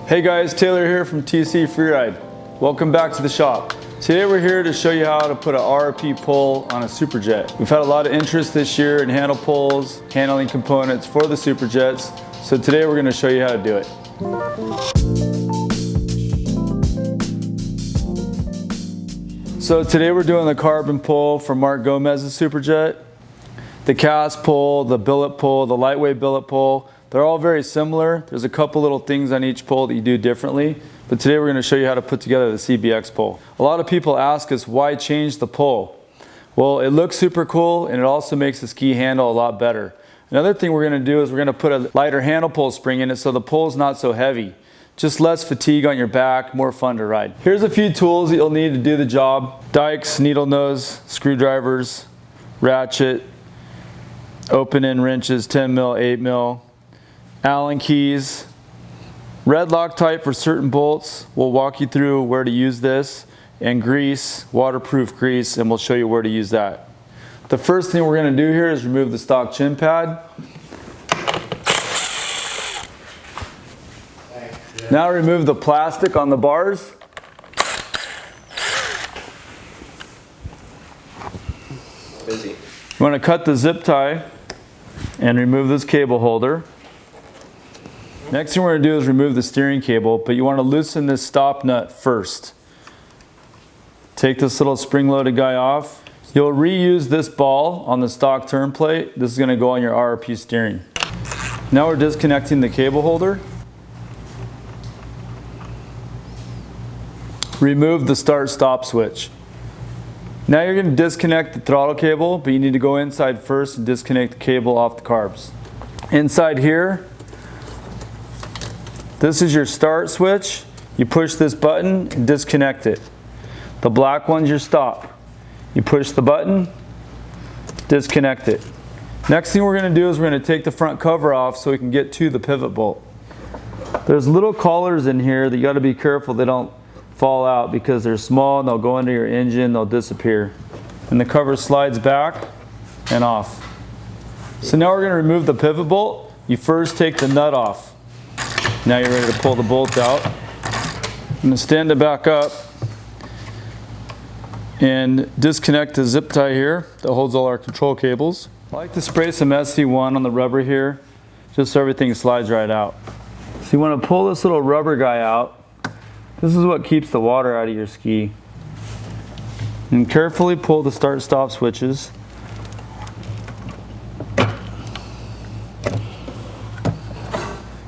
Hey guys, Taylor here from TC Freeride. Welcome back to the shop. Today we're here to show you how to put an RRP pole on a Superjet. We've had a lot of interest this year in handle poles, handling components for the Superjets. So today we're going to show you how to do it. So today we're doing the carbon pole for Mark Gomez's Superjet. The cast pole, the billet pole, the lightweight billet pole. They're all very similar. There's a couple little things on each pole that you do differently. But today we're going to show you how to put together the CBX pole. A lot of people ask us why change the pole. Well, it looks super cool and it also makes the ski handle a lot better. Another thing we're going to do is we're going to put a lighter handle pole spring in it so the pole's not so heavy. Just less fatigue on your back, more fun to ride. Here's a few tools that you'll need to do the job. Dikes, needle nose, screwdrivers, ratchet, open end wrenches, 10 mil, 8 mil. Allen keys, red Loctite for certain bolts. We'll walk you through where to use this, and grease, waterproof grease, and we'll show you where to use that. The first thing we're going to do here is remove the stock chin pad. Now remove the plastic on the bars. Busy. You want to cut the zip tie and remove this cable holder. Next thing we're going to do is remove the steering cable, but you want to loosen this stop nut first. Take this little spring-loaded guy off. You'll reuse this ball on the stock turn plate. This is going to go on your RRP steering. Now we're disconnecting the cable holder. Remove the start-stop switch. Now you're going to disconnect the throttle cable, but you need to go inside first and disconnect the cable off the carbs. Inside here, this is your start switch. You push this button and disconnect it. The black one's your stop. You push the button, disconnect it. Next thing we're going to do is we're going to take the front cover off so we can get to the pivot bolt. There's little collars in here that you got to be careful they don't fall out because they're small and they'll go into your engine, they'll disappear. And the cover slides back and off. So now we're going to remove the pivot bolt. You first take the nut off. Now you're ready to pull the bolt out. I'm going to stand it back up and disconnect the zip tie here that holds all our control cables. I like to spray some SC1 on the rubber here just so everything slides right out. So you want to pull this little rubber guy out. This is what keeps the water out of your ski. And carefully pull the start-stop switches.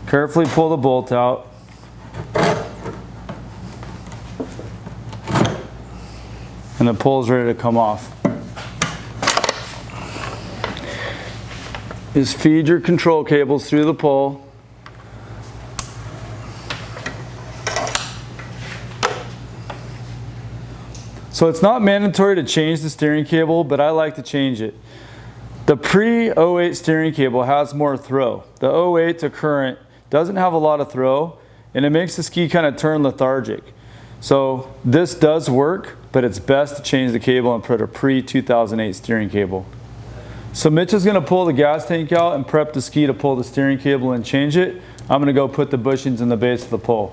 Carefully pull the bolt out. And the pole is ready to come off. Just feed your control cables through the pole. So it's not mandatory to change the steering cable, but I like to change it. The pre-08 steering cable has more throw. The 08 to current doesn't have a lot of throw, and it makes the ski kind of turn lethargic. So this does work, but it's best to change the cable and put a pre-2008 steering cable. So Mitch is going to pull the gas tank out and prep the ski to pull the steering cable and change it. I'm going to go put the bushings in the base of the pole.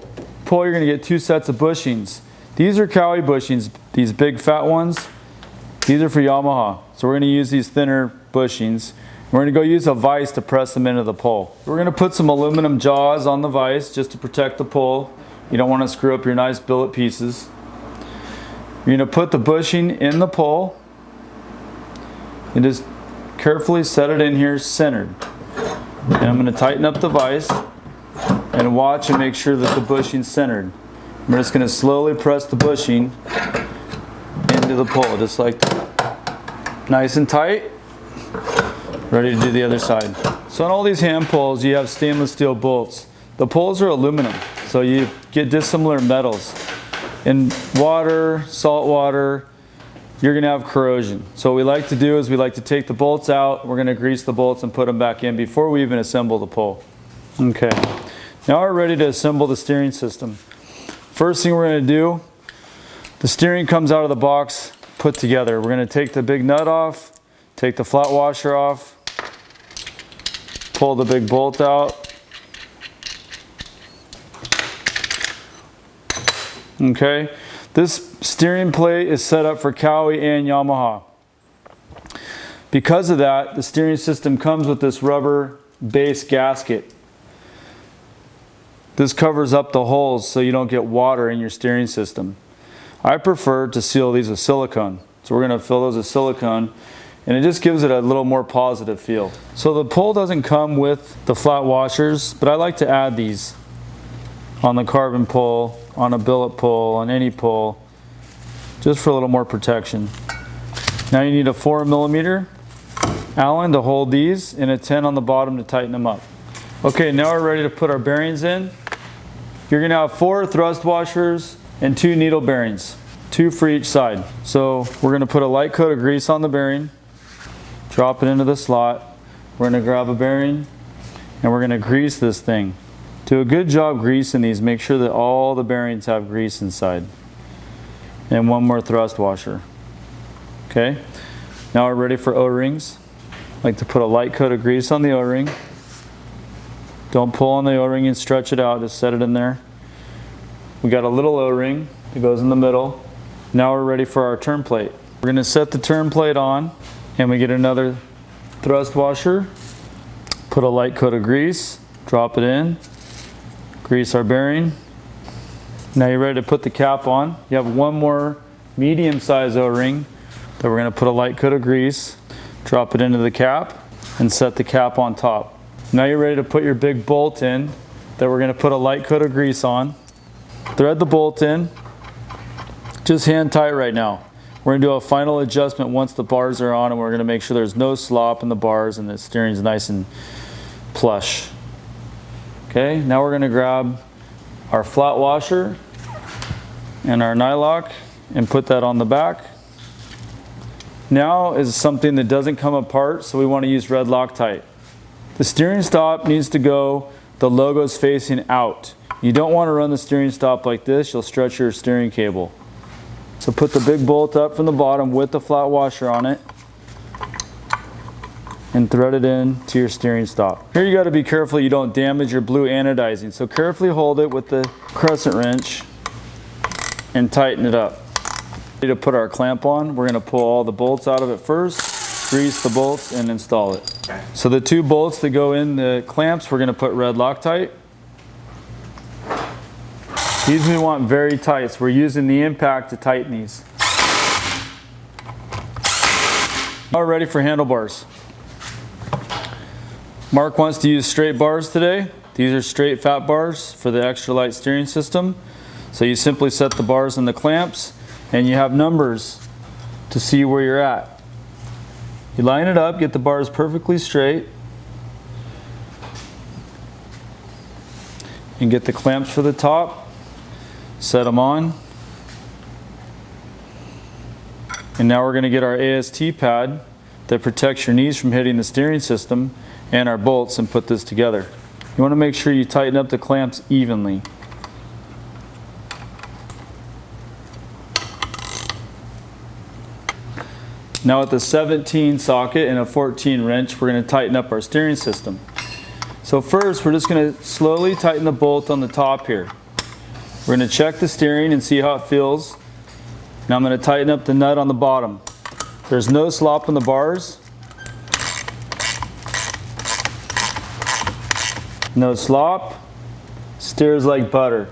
You're going to get two sets of bushings. These are Cowie bushings, these big fat ones. These are for Yamaha. So we're going to use these thinner bushings. We're going to go use a vise to press them into the pole. We're going to put some aluminum jaws on the vise just to protect the pole. You don't want to screw up your nice billet pieces. You're going to put the bushing in the pole and just carefully set it in here centered. And I'm going to tighten up the vise and watch and make sure that the bushing's centered. We're just going to slowly press the bushing into the pole, just like that. Nice and tight. Ready to do the other side. So on all these hand poles, you have stainless steel bolts. The poles are aluminum, so you get dissimilar metals. In water, salt water, you're going to have corrosion. So what we like to do is we like to take the bolts out. We're going to grease the bolts and put them back in before we even assemble the pole. Okay. Now we're ready to assemble the steering system. First thing we're going to do, the steering comes out of the box put together. We're going to take the big nut off, take the flat washer off, pull the big bolt out, Okay, this steering plate is set up for Cowie and Yamaha. Because of that, the steering system comes with this rubber base gasket. This covers up the holes so you don't get water in your steering system. I prefer to seal these with silicone. So we're going to fill those with silicone, and it just gives it a little more positive feel. So the pole doesn't come with the flat washers, but I like to add these on the carbon pole, on a billet pole, on any pole, just for a little more protection. Now you need a 4mm Allen to hold these and a 10 on the bottom to tighten them up. Okay, now we're ready to put our bearings in. You're going to have 4 thrust washers and 2 needle bearings, 2 for each side. So we're going to put a light coat of grease on the bearing, drop it into the slot. We're going to grab a bearing and we're going to grease this thing. Do a good job greasing these. Make sure that all the bearings have grease inside. And 1 more thrust washer. Okay, now we're ready for O-rings. I like to put a light coat of grease on the O-ring. Don't pull on the O-ring and stretch it out, just set it in there. We got a little O-ring that goes in the middle. Now we're ready for our turn plate. We're going to set the turn plate on, and we get another thrust washer. Put a light coat of grease, drop it in, grease our bearing. Now you're ready to put the cap on. You have 1 more medium-sized O-ring that we're going to put a light coat of grease, drop it into the cap, and set the cap on top. Now you're ready to put your big bolt in that we're going to put a light coat of grease on. Thread the bolt in, just hand tight right now. We're going to do a final adjustment once the bars are on, and we're going to make sure there's no slop in the bars and the steering's nice and plush. Okay, now we're going to grab our flat washer and our nylock and put that on the back. Now is something that doesn't come apart, so we want to use red Loctite. The steering stop needs to go, the logo's facing out. You don't want to run the steering stop like this, you'll stretch your steering cable. So put the big bolt up from the bottom with the flat washer on it and thread it in to your steering stop. Here you got to be careful you don't damage your blue anodizing. So carefully hold it with the crescent wrench and tighten it up. To put our clamp on, we're going to pull all the bolts out of it first, grease the bolts, and install it. So the 2 bolts that go in the clamps, we're going to put red Loctite. These we want very tight, so we're using the impact to tighten these. Now we're ready for handlebars. Mark wants to use straight bars today. These are straight fat bars for the extra light steering system. So you simply set the bars in the clamps, and you have numbers to see where you're at. You line it up, get the bars perfectly straight, and get the clamps for the top, set them on. And now we're going to get our AST pad that protects your knees from hitting the steering system and our bolts and put this together. You want to make sure you tighten up the clamps evenly. Now with the 17 socket and a 14 wrench, we're going to tighten up our steering system. So first, we're just going to slowly tighten the bolt on the top here. We're going to check the steering and see how it feels. Now I'm going to tighten up the nut on the bottom. There's no slop in the bars. No slop. Steers like butter.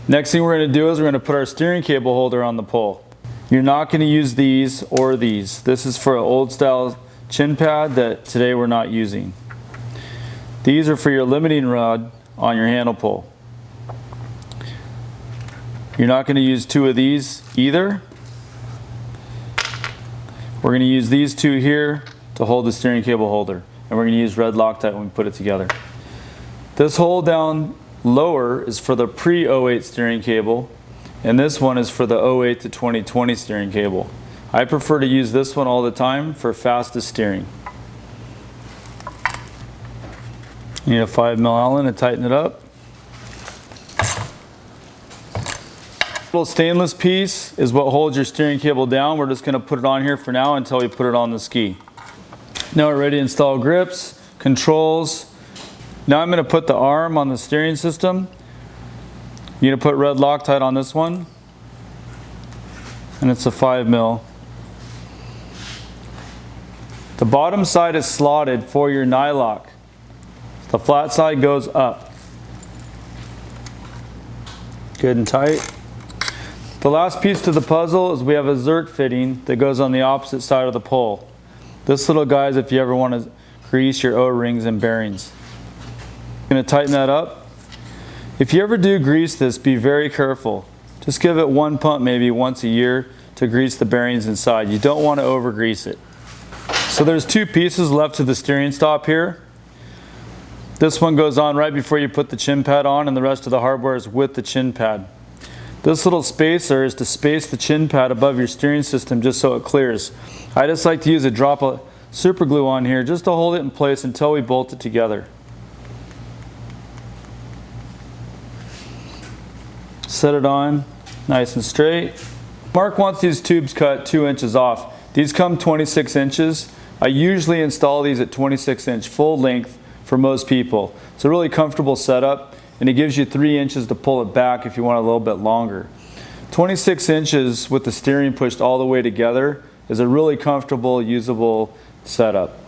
Next thing we're going to do is we're going to put our steering cable holder on the pole. You're not going to use these or these. This is for an old style chin pad that today we're not using. These are for your limiting rod on your handle pole. You're not going to use 2 of these either. We're going to use these 2 here to hold the steering cable holder. And we're going to use red Loctite when we put it together. This hole down lower is for the pre-08 steering cable. And this one is for the 08 to 2020 steering cable. I prefer to use this one all the time for fastest steering. You need a 5mm Allen to tighten it up. Little stainless piece is what holds your steering cable down. We're just going to put it on here for now until we put it on the ski. Now we're ready to install grips, controls. Now I'm going to put the arm on the steering system. You're gonna put red Loctite on this one, and it's a 5 mil. The bottom side is slotted for your nylock. The flat side goes up. Good and tight. The last piece to the puzzle is we have a Zerk fitting that goes on the opposite side of the pole. This little guy is if you ever want to grease your O-rings and bearings. I'm going to tighten that up. If you ever do grease this, be very careful. Just give it one pump maybe once a year to grease the bearings inside. You don't want to over grease it. So there's two pieces left to the steering stop here. This one goes on right before you put the chin pad on, and the rest of the hardware is with the chin pad. This little spacer is to space the chin pad above your steering system just so it clears. I just like to use a drop of super glue on here just to hold it in place until we bolt it together. Set it on nice and straight. Mark wants these tubes cut 2 inches off. These come 26 inches. I usually install these at 26-inch full length for most people. It's a really comfortable setup, and it gives you 3 inches to pull it back if you want a little bit longer. 26 inches with the steering pushed all the way together is a really comfortable, usable setup.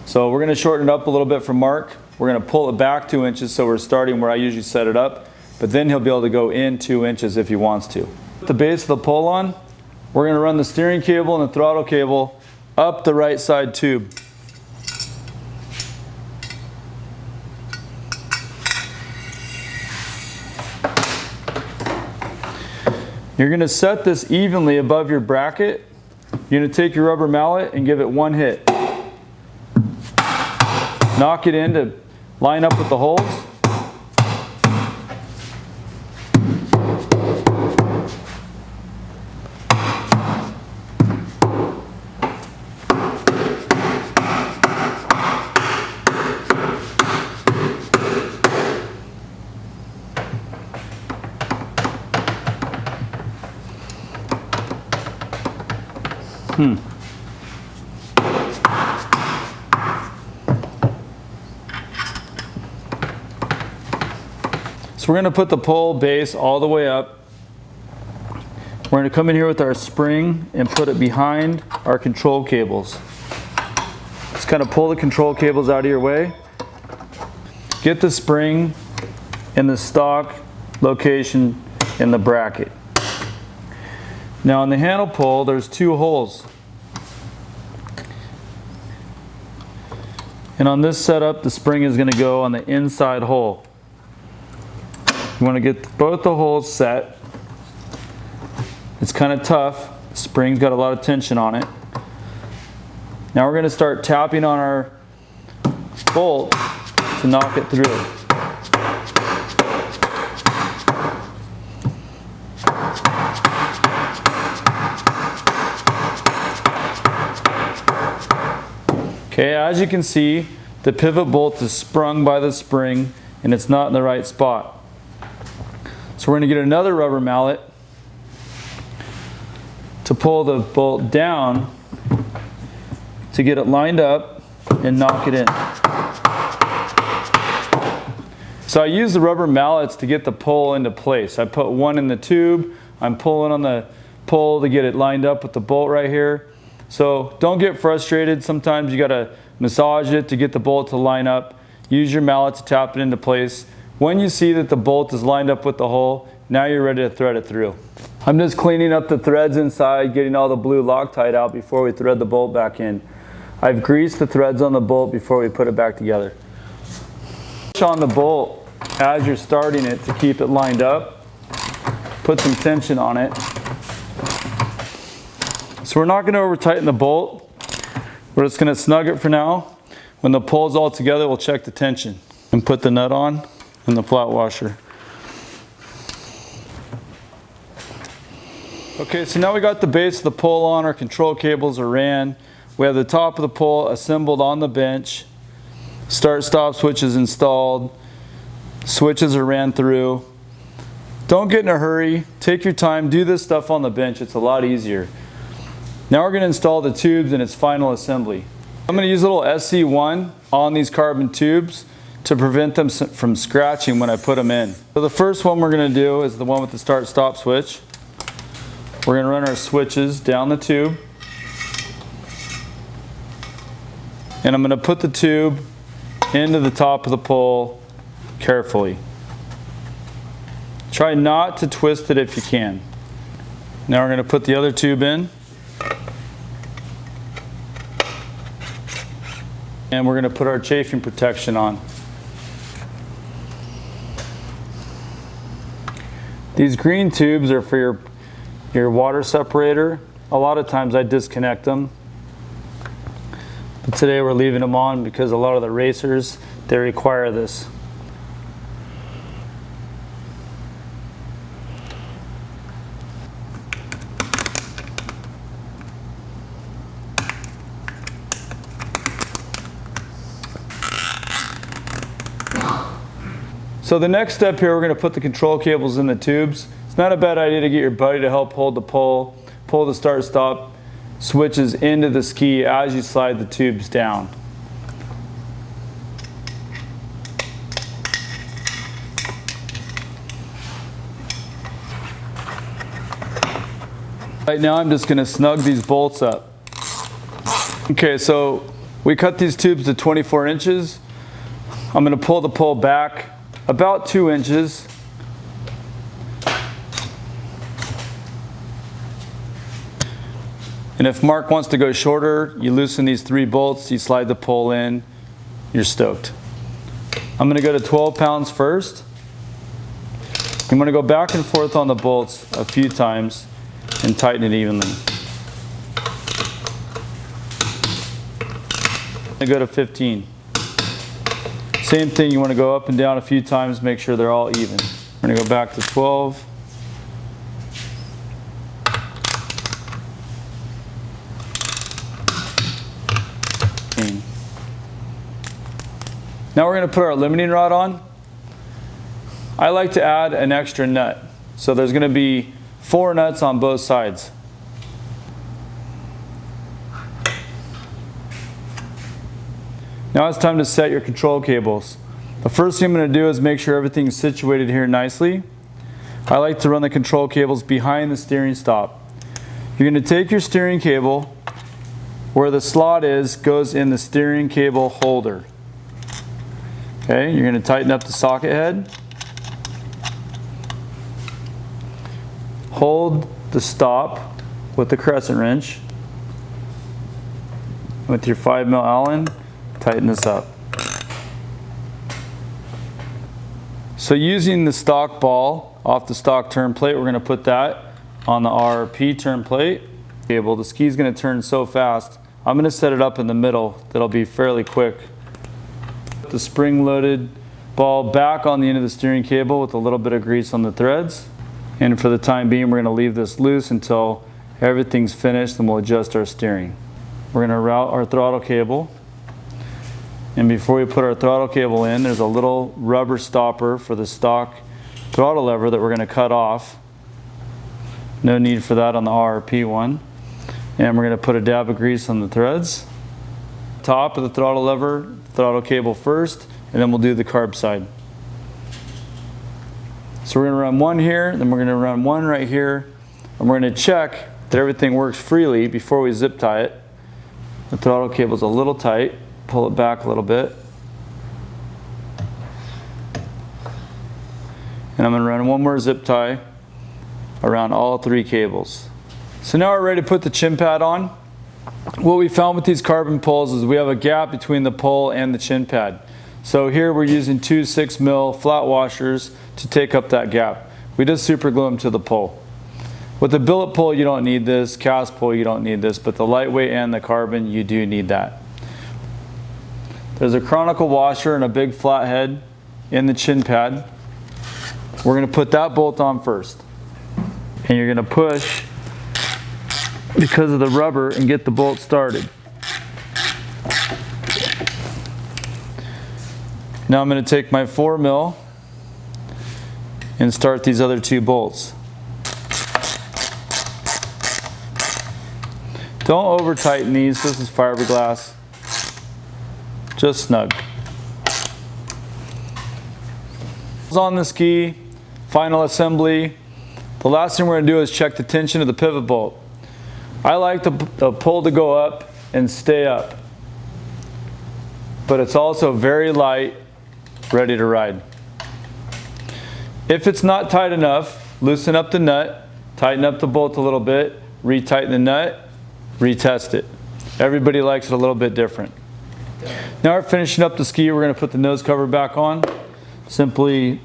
So we're going to shorten it up a little bit for Mark. We're going to pull it back 2 inches, so we're starting where I usually set it up, but then he'll be able to go in 2 inches if he wants to. Put the base of the pole on. We're going to run the steering cable and the throttle cable up the right side tube. You're going to set this evenly above your bracket. You're going to take your rubber mallet and give it one hit. Knock it in to line up with the holes. So we're going to put the pole base all the way up. We're going to come in here with our spring and put it behind our control cables. Just kind of pull the control cables out of your way. Get the spring in the stock location in the bracket. Now on the handle pole, there's 2 holes. And on this setup, the spring is going to go on the inside hole. You want to get both the holes set. It's kind of tough. The spring's got a lot of tension on it. Now we're going to start tapping on our bolt to knock it through. Okay, as you can see, the pivot bolt is sprung by the spring and it's not in the right spot. So we're going to get another rubber mallet to pull the bolt down to get it lined up and knock it in. So I use the rubber mallets to get the pole into place. I put one in the tube. I'm pulling on the pole to get it lined up with the bolt right here. So don't get frustrated. Sometimes you got to massage it to get the bolt to line up. Use your mallet to tap it into place. When you see that the bolt is lined up with the hole, now you're ready to thread it through. I'm just cleaning up the threads inside, getting all the blue Loctite out before we thread the bolt back in. I've greased the threads on the bolt before we put it back together. Push on the bolt as you're starting it to keep it lined up. Put some tension on it. So we're not going to over tighten the bolt. We're just going to snug it for now. When the pole's all together, we'll check the tension and put the nut on and the flat washer. Okay, so now we got the base of the pole on, our control cables are ran. We have the top of the pole assembled on the bench. Start-stop switches installed. Switches are ran through. Don't get in a hurry. Take your time. Do this stuff on the bench. It's a lot easier. Now we're going to install the tubes in its final assembly. I'm going to use a little SC1 on these carbon tubes to prevent them from scratching when I put them in. So the first one we're going to do is the one with the start-stop switch. We're going to run our switches down the tube. And I'm going to put the tube into the top of the pole carefully. Try not to twist it if you can. Now we're going to put the other tube in. And we're going to put our chafing protection on. These green tubes are for your water separator. A lot of times I disconnect them. But today we're leaving them on because a lot of the racers, they require this. So the next step here, we're going to put the control cables in the tubes. It's not a bad idea to get your buddy to help hold the pole, pull the start-stop switches into the ski as you slide the tubes down. Right now I'm just going to snug these bolts up. Okay, so we cut these tubes to 24 inches. I'm going to pull the pole back about 2 inches. And if Mark wants to go shorter, you loosen these 3 bolts, you slide the pole in, you're stoked. I'm going to go to 12 pounds first. I'm going to go back and forth on the bolts a few times and tighten it evenly. I go to 15. Same thing, you want to go up and down a few times, make sure they're all even. We're going to go back to 12. Now we're going to put our limiting rod on. I like to add an extra nut. So there's going to be 4 nuts on both sides. Now it's time to set your control cables. The first thing I'm going to do is make sure everything's situated here nicely. I like to run the control cables behind the steering stop. You're going to take your steering cable, where the slot is, goes in the steering cable holder. Okay, you're going to tighten up the socket head. Hold the stop with the crescent wrench. With your 5mm Allen, tighten this up. So using the stock ball off the stock turn plate, we're going to put that on the RRP turn plate. The ski's going to turn so fast, I'm going to set it up in the middle. That'll be fairly quick. Put the spring-loaded ball back on the end of the steering cable with a little bit of grease on the threads. And for the time being, we're going to leave this loose until everything's finished, and we'll adjust our steering. We're going to route our throttle cable. And before we put our throttle cable in, there's a little rubber stopper for the stock throttle lever that we're going to cut off. No need for that on the RRP one. And we're going to put a dab of grease on the threads. Top of the throttle lever, throttle cable first, and then we'll do the carb side. So we're going to run one here, then we're going to run one right here, and we're going to check that everything works freely before we zip tie it. The throttle cable's a little tight. Pull it back a little bit. And I'm going to run one more zip tie around all 3 cables. So now we're ready to put the chin pad on. What we found with these carbon poles is we have a gap between the pole and the chin pad. So here we're using 2 6mm flat washers to take up that gap. We just super glue them to the pole. With the billet pole you don't need this, cast pole you don't need this, but the lightweight and the carbon you do need that. There's a chronicle washer and a big flathead in the chin pad. We're going to put that bolt on first. And you're going to push because of the rubber and get the bolt started. Now I'm going to take my 4mm and start these other 2 bolts. Don't over tighten these, this is fiberglass. Just snug. On the ski, final assembly. The last thing we're going to do is check the tension of the pivot bolt. I like the pull to go up and stay up, but it's also very light, ready to ride. If it's not tight enough, loosen up the nut, tighten up the bolt a little bit, retighten the nut, retest it. Everybody likes it a little bit different. Now we're finishing up the ski. We're going to put the nose cover back on. Simply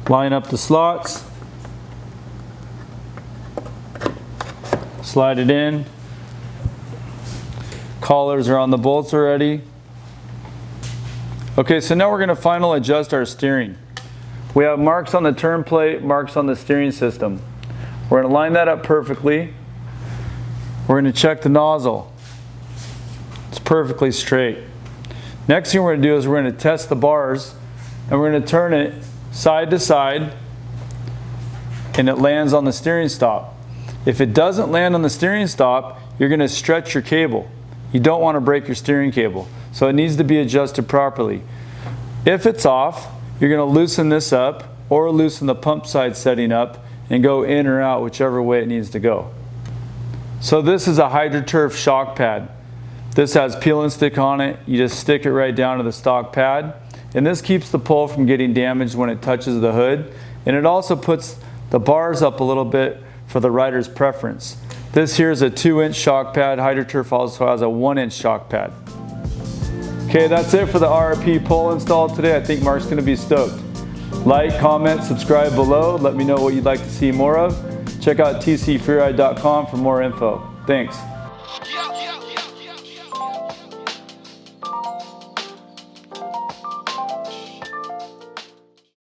line up the slots, slide it in. Collars are on the bolts already. Okay, so now we're going to finally adjust our steering. We have marks on the turn plate, marks on the steering system. We're going to line that up perfectly. We're going to check the nozzle. It's perfectly straight. Next thing we're going to do is we're going to test the bars, and we're going to turn it side to side, and it lands on the steering stop. If it doesn't land on the steering stop, you're going to stretch your cable. You don't want to break your steering cable, so it needs to be adjusted properly. If it's off, you're going to loosen this up or loosen the pump side setting up and go in or out, whichever way it needs to go. So this is a HydroTurf shock pad. This has peel and stick on it. You just stick it right down to the stock pad. And this keeps the pole from getting damaged when it touches the hood. And it also puts the bars up a little bit for the rider's preference. This here is a 2-inch shock pad. HydroTurf also has a 1-inch shock pad. Okay, that's it for the RRP pole install today. I think Mark's going to be stoked. Like, comment, subscribe below. Let me know what you'd like to see more of. Check out tcfreeride.com for more info. Thanks.